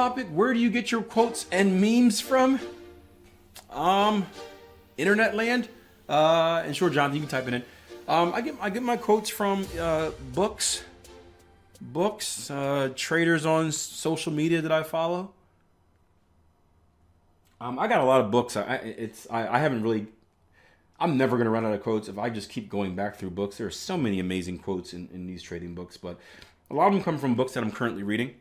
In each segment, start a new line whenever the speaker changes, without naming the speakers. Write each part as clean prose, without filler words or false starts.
topic. Where do you get your quotes and memes from? Internet land. And sure, Jonathan, you can type it in. I get my quotes from books, traders on social media that I follow. I got a lot of books. I haven't really. I'm never gonna run out of quotes if I just keep going back through books. There are so many amazing quotes in these trading books, but a lot of them come from books that I'm currently reading.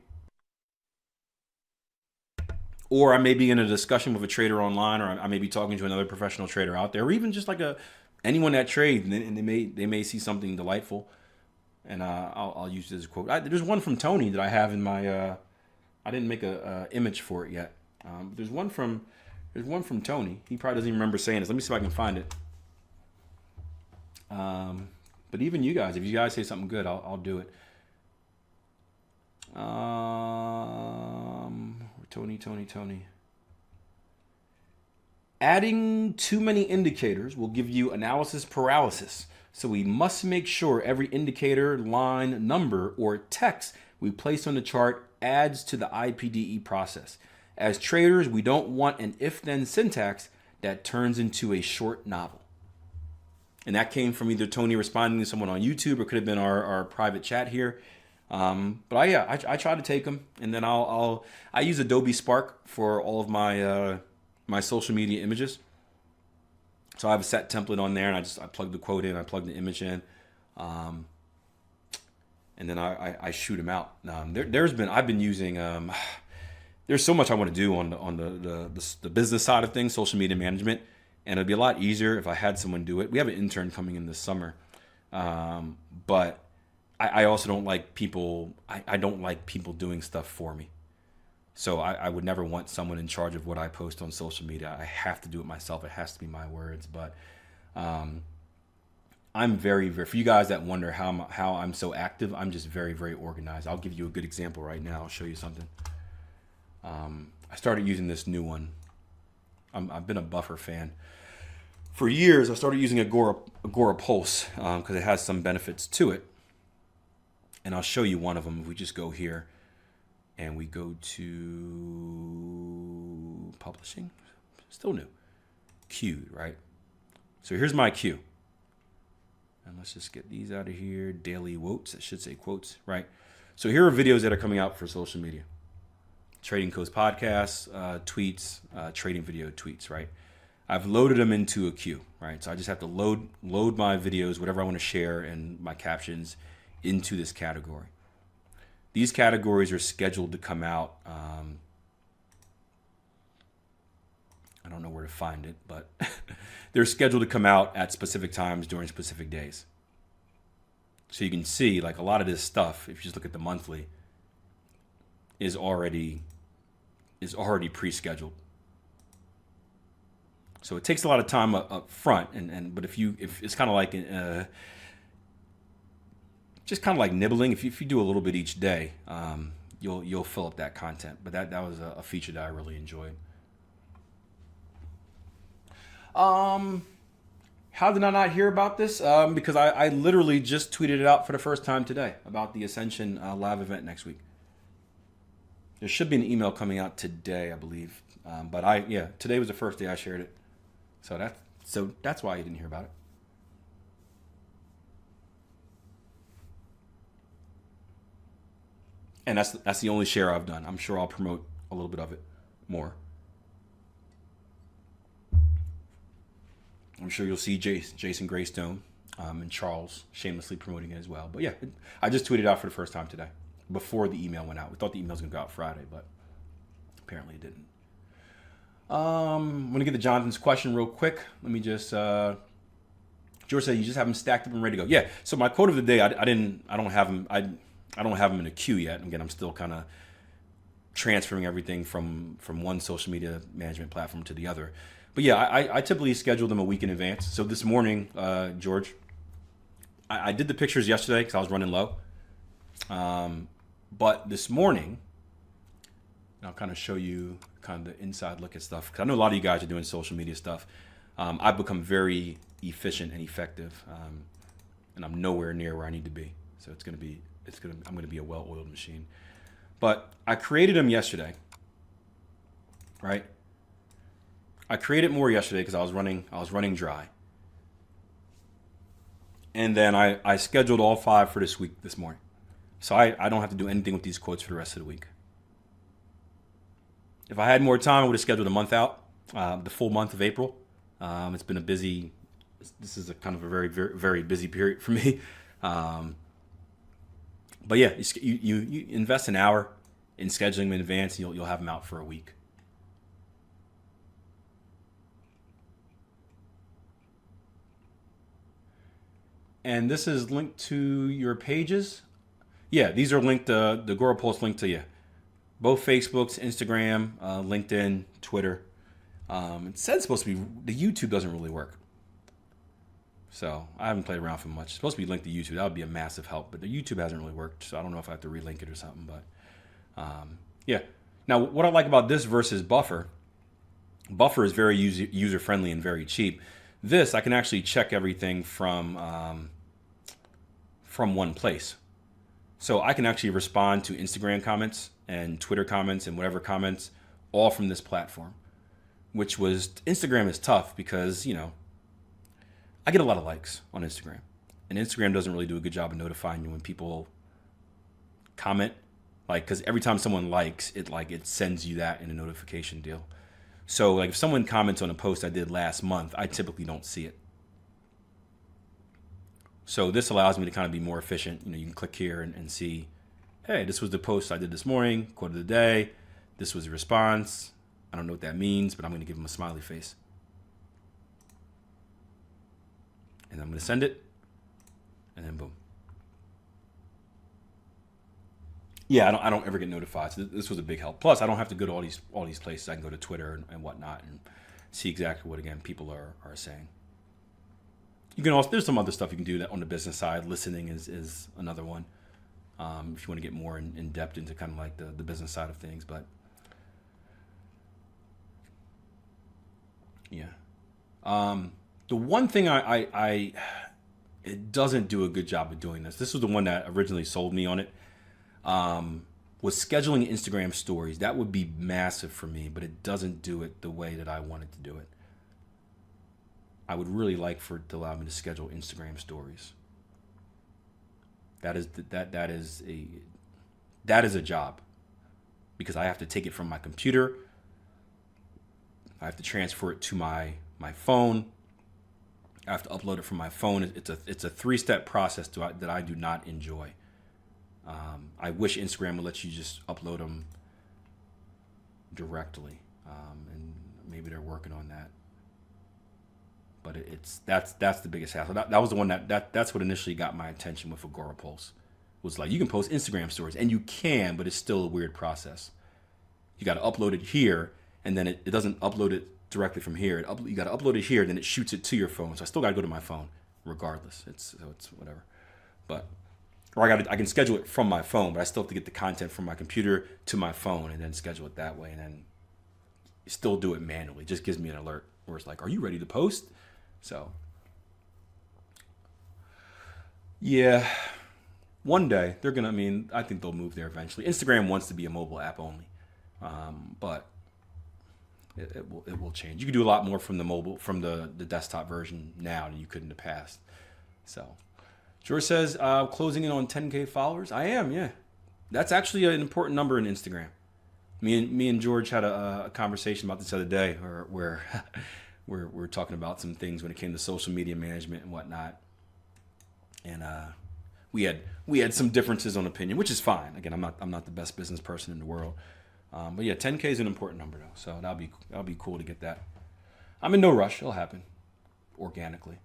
Or I may be in a discussion with a trader online, or I may be talking to another professional trader out there, or even just like anyone that trades, and they may see something delightful, and I'll use it as a quote. There's one from Tony that I have in my. I didn't make a image for it yet. There's one from Tony. He probably doesn't even remember saying this. Let me see if I can find it. But even you guys, if you guys say something good, I'll do it. Tony. Adding too many indicators will give you analysis paralysis. So we must make sure every indicator, line, number, or text we place on the chart adds to the IPDE process. As traders, we don't want an if-then syntax that turns into a short novel. And that came from either Tony responding to someone on YouTube, or could have been our private chat here. But I try to take them, and then I use Adobe Spark for all of my my social media images. So I have a set template on there, and I plug the quote in, I plug the image in, and then I shoot them out. I've been using there's so much I want to do on the business side of things, social media management, and it'd be a lot easier if I had someone do it. We have an intern coming in this summer, but I also don't like people. I don't like people doing stuff for me. So I would never want someone in charge of what I post on social media. I have to do it myself. It has to be my words. But I'm very, very, for you guys that wonder how I'm so active, I'm just very, very organized. I'll give you a good example right now. I'll show you something. I started using this new one. I've been a buffer fan. For years, I started using Agora Pulse because it has some benefits to it. And I'll show you one of them. If we just go here and we go to publishing, still new, queued, right? So here's my queue. And let's just get these out of here. Daily quotes, it should say quotes, right? So here are videos that are coming out for social media. Trading Coast podcasts, tweets, trading video tweets, right? I've loaded them into a queue, right? So I just have to load my videos, whatever I want to share, and my captions into this category. These categories are scheduled to come out. I don't know where to find it, but they're scheduled to come out at specific times during specific days. So you can see, like, a lot of this stuff, if you just look at the monthly, is already pre-scheduled. So it takes a lot of time up front, but if it's kind of like just kind of like nibbling. If you do a little bit each day, you'll fill up that content. But that was a feature that I really enjoyed. How did I not hear about this? Because I literally just tweeted it out for the first time today about the Ascension live event next week. There should be an email coming out today, I believe. But today was the first day I shared it. So that's why you didn't hear about it. And that's the only share I've done. I'm sure I'll promote a little bit of it more. I'm sure you'll see Jason Greystone and Charles shamelessly promoting it as well. But yeah, I just tweeted out for the first time today before the email went out. We thought the email was going to go out Friday, but apparently it didn't. I'm going to get to Jonathan's question real quick. Let me just... George said you just have them stacked up and ready to go. Yeah, so my quote of the day, I don't have them in a queue yet. Again, I'm still kind of transferring everything from one social media management platform to the other. But yeah, I typically schedule them a week in advance. So this morning, George, I did the pictures yesterday because I was running low. But this morning, I'll kind of show you kind of the inside look at stuff. Because I know a lot of you guys are doing social media stuff. I've become very efficient and effective, and I'm nowhere near where I need to be. So I'm going to be a well-oiled machine. But I created them yesterday, right? I created more yesterday because I was running dry. And then I scheduled all 5 for this week this morning. So I don't have to do anything with these quotes for the rest of the week. If I had more time, I would have scheduled a month out, the full month of April. It's been a busy, this is a kind of a very, very, very busy period for me. But yeah, you invest an hour in scheduling them in advance, and you'll have them out for a week. And this is linked to your pages. Yeah, these are linked to the Agora Pulse linked to both Facebook's, Instagram, LinkedIn, Twitter. It said it's supposed to be the YouTube doesn't really work. So I haven't played around for much. It's supposed to be linked to YouTube. That would be a massive help, but the YouTube hasn't really worked. So I don't know if I have to relink it or something. But yeah. Now, what I like about this versus Buffer is very user friendly and very cheap. This I can actually check everything from one place. So I can actually respond to Instagram comments and Twitter comments and whatever comments all from this platform, which was Instagram is tough because, I get a lot of likes on Instagram, and Instagram doesn't really do a good job of notifying you when people comment, because every time someone likes it, it sends you that in a notification deal. So if someone comments on a post I did last month, I typically don't see it. So this allows me to kind of be more efficient. You can click here and see, hey, this was the post I did this morning, quote of the day. This was the response. I don't know what that means, but I'm going to give them a smiley face. And I'm going to send it, and then boom. Yeah, I don't ever get notified. So this was a big help. Plus, I don't have to go to all these places. I can go to Twitter and whatnot and see exactly what, again, people are saying. You can also, there's some other stuff you can do that on the business side. Listening is another one. If you want to get more in depth into kind of like the business side of things, but yeah. The one thing it doesn't do a good job of doing this. This was the one that originally sold me on it. Was scheduling Instagram stories. That would be massive for me, but it doesn't do it the way that I wanted to do it. I would really like for it to allow me to schedule Instagram stories. That is a job, because I have to take it from my computer. I have to transfer it to my phone. I have to upload it from my phone. It's a 3-step process that I do not enjoy. I wish Instagram would let you just upload them directly, and maybe they're working on that. But that's the biggest hassle. That was the one that's what initially got my attention with Agora Pulse. Was you can post Instagram stories, and you can, but it's still a weird process. You got to upload it here, and then it doesn't upload it directly from here. You got to upload it here, then it shoots it to your phone. So I still got to go to my phone, regardless. It's whatever. But I can schedule it from my phone, but I still have to get the content from my computer to my phone and then schedule it that way, and then still do it manually. It just gives me an alert where it's are you ready to post? So yeah, one day they're gonna. I think they'll move there eventually. Instagram wants to be a mobile app only, but it will change. You can do a lot more from the desktop version now than you could in the past. So George says, closing in on 10K followers. I am, yeah. That's actually an important number in Instagram. Me and George had a conversation about this the other day, where we're talking about some things when it came to social media management and whatnot. And we had some differences on opinion, which is fine. Again, I'm not the best business person in the world. But yeah, 10K is an important number though. So that'll be cool to get that. I'm in no rush. It'll happen organically.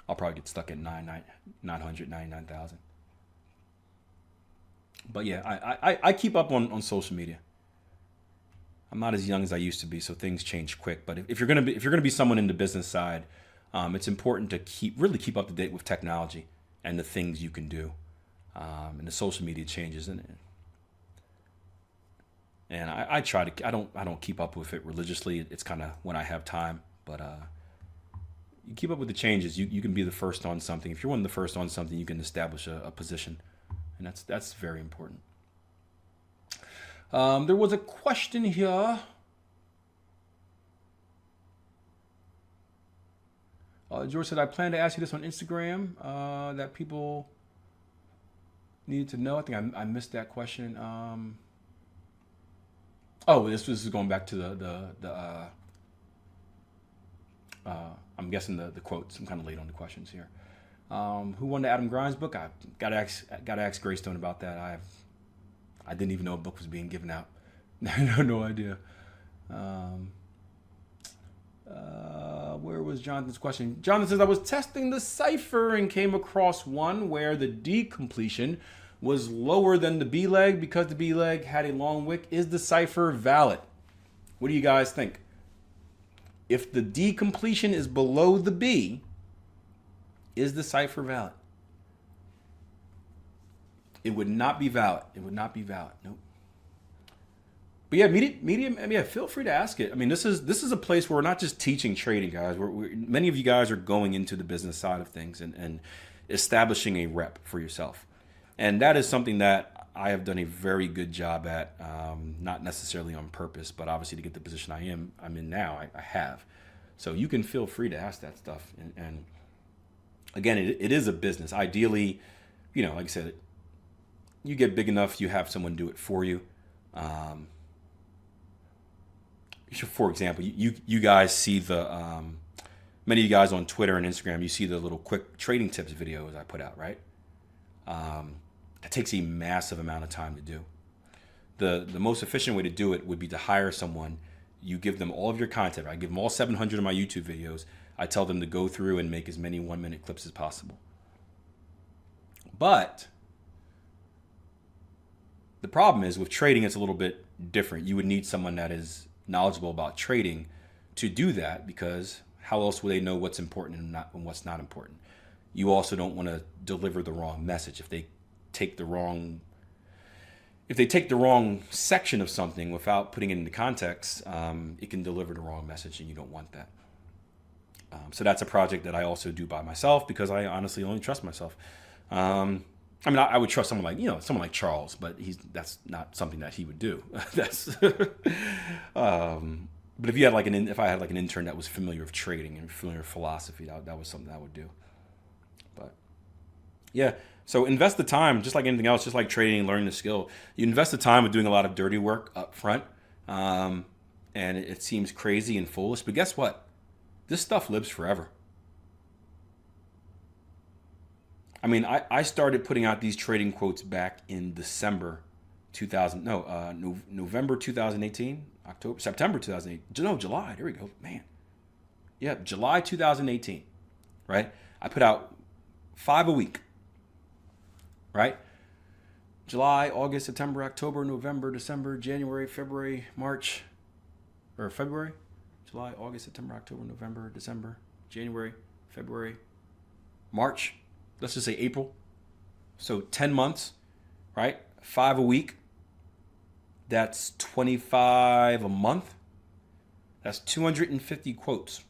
I'll probably get stuck at 999,000. But yeah, I keep up on social media. I'm not as young as I used to be, so things change quick. But if you're gonna be someone in the business side, it's important to keep up to date with technology and the things you can do, and the social media changes in it. And I try to. I don't keep up with it religiously. It's kind of when I have time, but you keep up with the changes. You can be the first on something. If you're one of the first on something, you can establish a position, and that's very important. There was a question here. George said, I plan to ask you this on Instagram that people needed to know. I think I missed that question. This is going back to the I'm guessing the quotes. I'm kind of late on the questions here. Who won the Adam Grimes book? I gotta ask Greystone about that. I didn't even know a book was being given out. No idea. Where was Jonathan's question? Jonathan says, I was testing the Cipher and came across one where the D completion was lower than the B leg because the B leg had a long wick. Is the Cipher valid? What do you guys think? If the D completion is below the B, is the Cipher valid? It would not be valid. It would not be valid. Nope. But yeah, medium. I mean, feel free to ask it. I mean, this is a place where we're not just teaching trading, guys. Many of you guys are going into the business side of things and establishing a rep for yourself, and that is something that I have done a very good job at. Not necessarily on purpose, but obviously to get the position I'm in now, I have. So you can feel free to ask that stuff. And again, it is a business. Ideally, like I said, you get big enough, you have someone do it for you. For example, you guys see the many of you guys on Twitter and Instagram, you see the little quick trading tips videos I put out, right? That takes a massive amount of time to do. The most efficient way to do it would be to hire someone. You give them all of your content. I give them all 700 of my YouTube videos. I tell them to go through and make as many 1-minute clips as possible. But the problem is with trading, it's a little bit different. You would need someone that is knowledgeable about trading to do that, because how else will they know what's important and what's not important? You also don't want to deliver the wrong message. If they take the wrong section of something without putting it into context, it can deliver the wrong message, and you don't want that. So that's a project that I also do by myself, because I honestly only trust myself. I mean, I would trust someone like Charles, but that's not something that he would do. But if I had an intern that was familiar with trading and familiar with philosophy, that was something I would do. But yeah, so invest the time, just like anything else, just like trading and learning the skill. You invest the time of doing a lot of dirty work up front, and it seems crazy and foolish, but guess what? This stuff lives forever. I mean, I started putting out these trading quotes back in November 2018, September 2008. No, July. There we go, man. Yeah, July 2018, right? I put out 5 a week, right? July, August, September, October, November, December, January, February, March, or February, July, August, September, October, November, December, January, February, March. Let's just say April. So 10 months, right? 5 a week. That's 25 a month. That's 250 quotes.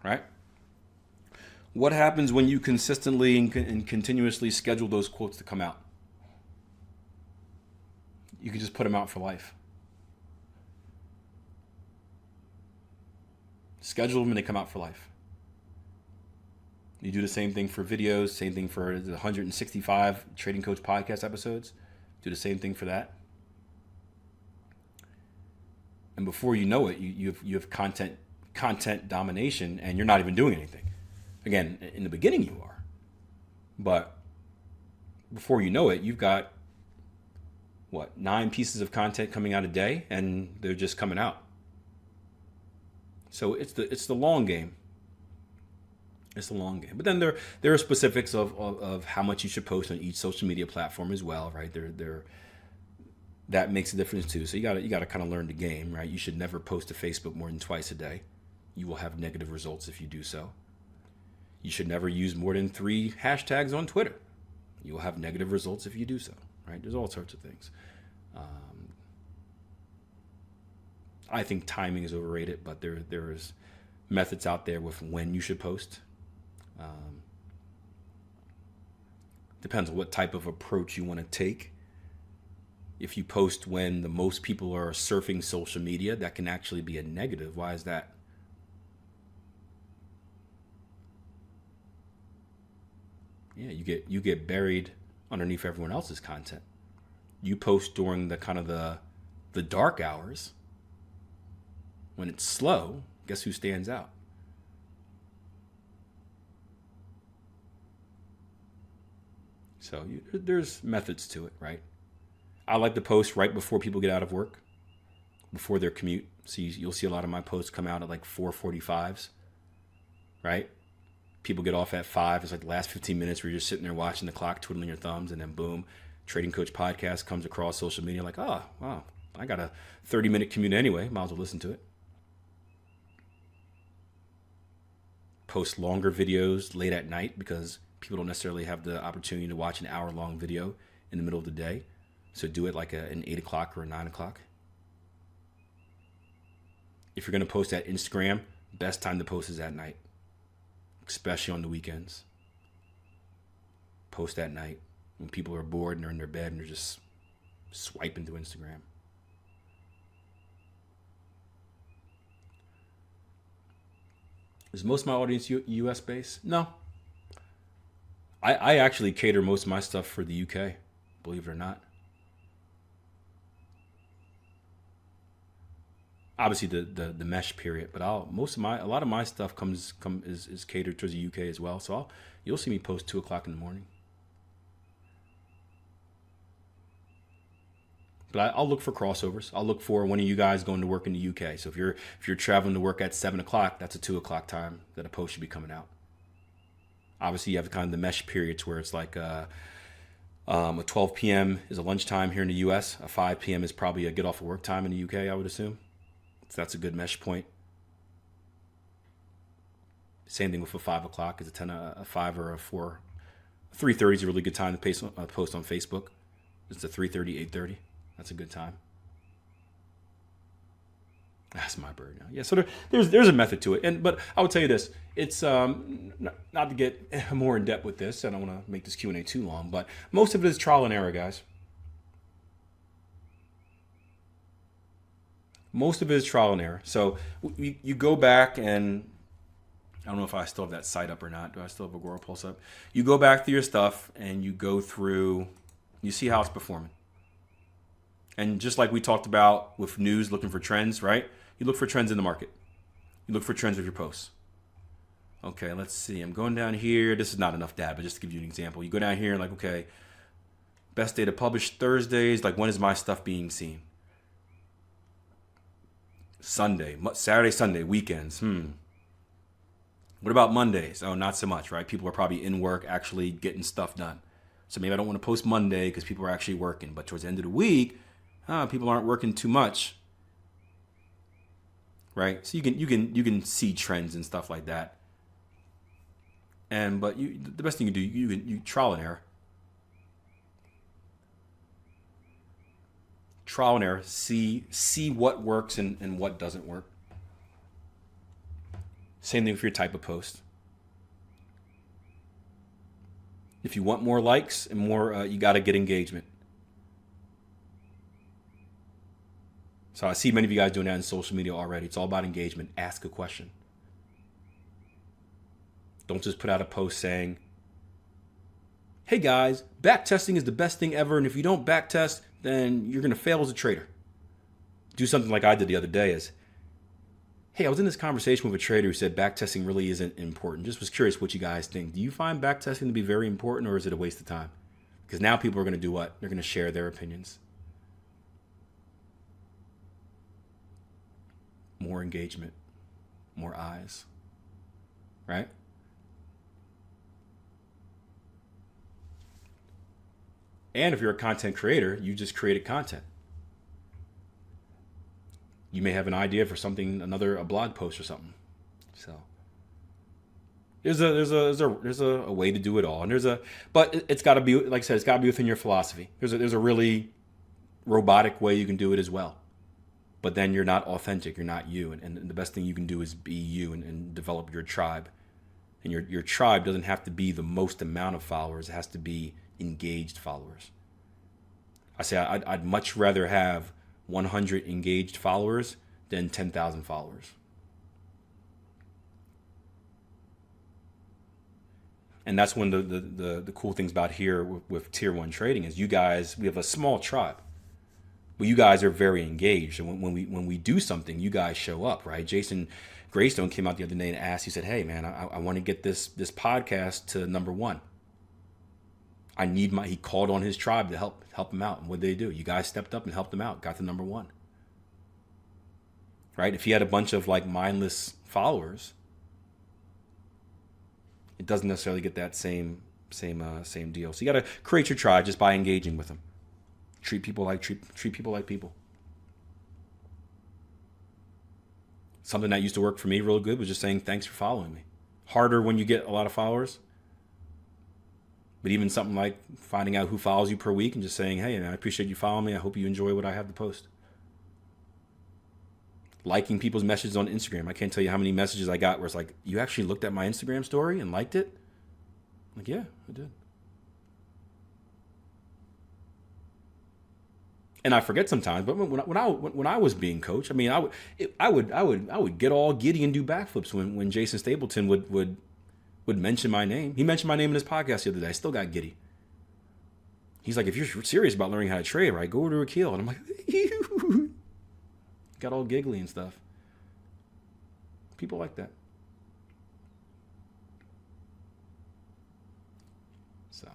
Right? What happens when you consistently and continuously schedule those quotes to come out? You can just put them out for life. Schedule them and they come out for life. You do the same thing for videos, same thing for the 165 Trading Coach podcast episodes. Do the same thing for that. And before you know it, you have content domination, and you're not even doing anything. Again, in the beginning you are. But before you know it, you've got 9 pieces of content coming out a day, and they're just coming out. So it's the long game. It's the long game. But then there are specifics of how much you should post on each social media platform as well, right? That makes a difference too. So you got to kind of learn the game, right? You should never post to Facebook more than twice a day. You will have negative results if you do so. You should never use more than 3 hashtags on Twitter. You will have negative results if you do so, right? There's all sorts of things. I think timing is overrated, but there's methods out there with when you should post. Depends on what type of approach you want to take. if you post when the most people are surfing social media, that can actually be a negative. Why is that? Yeah, you get buried underneath everyone else's content. You post during the kind of the dark hours when it's slow. Guess who stands out? So there's methods to it, right? I like to post right before people get out of work, before their commute. So you'll see a lot of my posts come out at like 4:45s, right? People get off at 5. It's like the last 15 minutes where you're just sitting there watching the clock, twiddling your thumbs, and then boom, Trading Coach Podcast comes across social media like, oh, wow, I got a 30-minute commute anyway. Might as well listen to it. Post longer videos late at night because people don't necessarily have the opportunity to watch an hour-long video in the middle of the day. So do it like an 8 o'clock or a 9 o'clock. If you're going to post at Instagram, best time to post is at night, especially on the weekends. Post at night when people are bored and they're in their bed and they're just swiping through Instagram. Is most of my audience US based? No. I actually cater most of my stuff for the UK, believe it or not. Obviously the mesh period, but a lot of my stuff is catered towards the UK as well. So you'll see me post 2 o'clock in the morning. But I'll look for crossovers. I'll look for one of you guys going to work in the UK. So if you're traveling to work at 7 o'clock, that's a 2 o'clock time that a post should be coming out. Obviously, you have kind of the mesh periods where it's like a 12 p.m. is a lunchtime here in the US. A 5 p.m. is probably a get off of work time in the UK, I would assume. So that's a good mesh point. Same thing with a 5 o'clock is a 5 or a 4. 3:30 is a really good time to post on Facebook. It's a 3:30, 8:30. That's a good time. That's my bird now. Yeah, so there's a method to it, but I would tell you this: it's not to get more in depth with this. I don't want to make this Q&A too long, but most of it is trial and error, guys. Most of it is trial and error. So you go back and I don't know if I still have that site up or not. Do I still have Agorapulse up? You go back through your stuff and you go through, you see how it's performing. And just like we talked about with news, looking for trends, right? You look for trends in the market. You look for trends with your posts. Okay, let's see. I'm going down here. This is not enough data, but just to give you an example. You go down here and like, okay, best day to publish Thursdays. Like, when is my stuff being seen? Sunday, Saturday, Sunday, weekends. What about Mondays? Oh, not so much, right? People are probably in work actually getting stuff done. So maybe I don't want to post Monday because people are actually working. But towards the end of the week, people aren't working too much, right? So you can see trends and stuff like that. But the best thing you do, you trial and error. Trial and error. See what works and what doesn't work. Same thing with your type of post. If you want more likes and more, you got to get engagement. So I see many of you guys doing that in social media already. It's all about engagement. Ask a question. Don't just put out a post saying, hey guys, backtesting is the best thing ever. And if you don't backtest, then you're going to fail as a trader. Do something like I did the other day is, hey, I was in this conversation with a trader who said backtesting really isn't important. Just was curious what you guys think. Do you find backtesting to be very important, or is it a waste of time? Because now people are going to do what? They're going to share their opinions. More engagement, more eyes, right? And if you're a content creator, you just created content. You may have an idea for something, a blog post or something. So there's a way to do it all, and but it's got to be, like I said, it's got to be within your philosophy. There's a really robotic way you can do it as well, but then you're not authentic. You're not you, and the best thing you can do is be you and develop your tribe. And your tribe doesn't have to be the most amount of followers. It has to be engaged followers. I say I'd much rather have 100 engaged followers than 10,000 followers. And that's one of the cool things about here with tier 1 trading is you guys, we have a small tribe, but you guys are very engaged. And when we do something, you guys show up, right? Jason Greystone came out the other day and asked, he said, hey man, I want to get this podcast to #1. He called on his tribe to help him out. And what did they do? You guys stepped up and helped him out, got to #1. Right? If he had a bunch of like mindless followers, it doesn't necessarily get that same deal. So you got to create your tribe just by engaging with them. Treat people like people. Something that used to work for me real good was just saying thanks for following me. Harder when you get a lot of followers. But even something like finding out who follows you per week and just saying, hey, man, I appreciate you following me. I hope you enjoy what I have to post. Liking people's messages on Instagram. I can't tell you how many messages I got where it's like, you actually looked at my Instagram story and liked it? I'm like, yeah, I did. And I forget sometimes, but when I was being coached, I mean, I would get all giddy and do backflips when Jason Stapleton would mention my name. He mentioned my name in his podcast the other day. I still got giddy. He's like, if you're serious about learning how to trade, right, go over to Akil. And I'm like, got all giggly and stuff. People like that. So,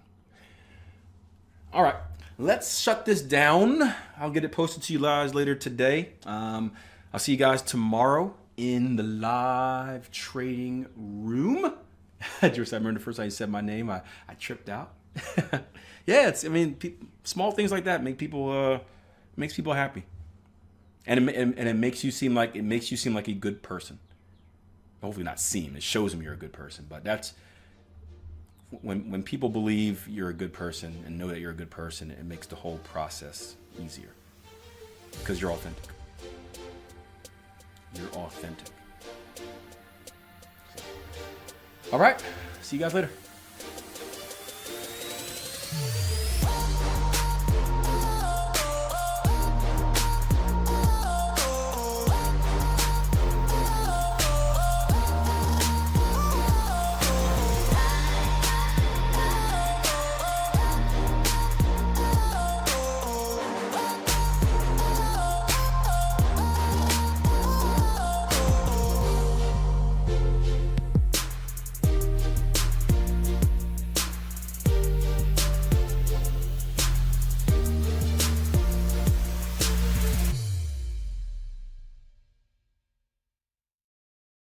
all right, let's shut this down. I'll get it posted to you guys later today. I'll see you guys tomorrow in the live trading room. I remember the first time you said my name, I tripped out. Yeah, small things like that makes people happy. And it makes you seem like a good person. Hopefully not seem. It shows them you're a good person. But that's when people believe you're a good person and know that you're a good person, it makes the whole process easier. Because you're authentic. You're authentic. All right. See you guys later.